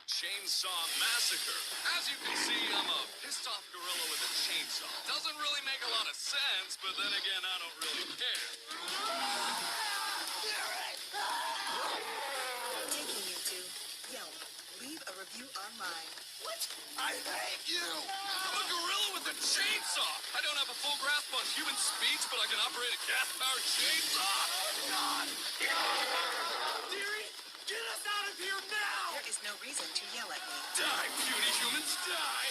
the Chainsaw Massacre. As you can see, I'm a pissed-off gorilla with a chainsaw. Doesn't really make a lot of sense, but then again, I don't really care. Taking you to Yelp. Leave a review online. What? I hate you! I'm a gorilla with a chainsaw! I don't have a full grasp on human speech, but I can operate a gas-powered chainsaw! Oh, God! Dearie, get us out of here now! There is no reason to yell at me. Die, puny humans, die!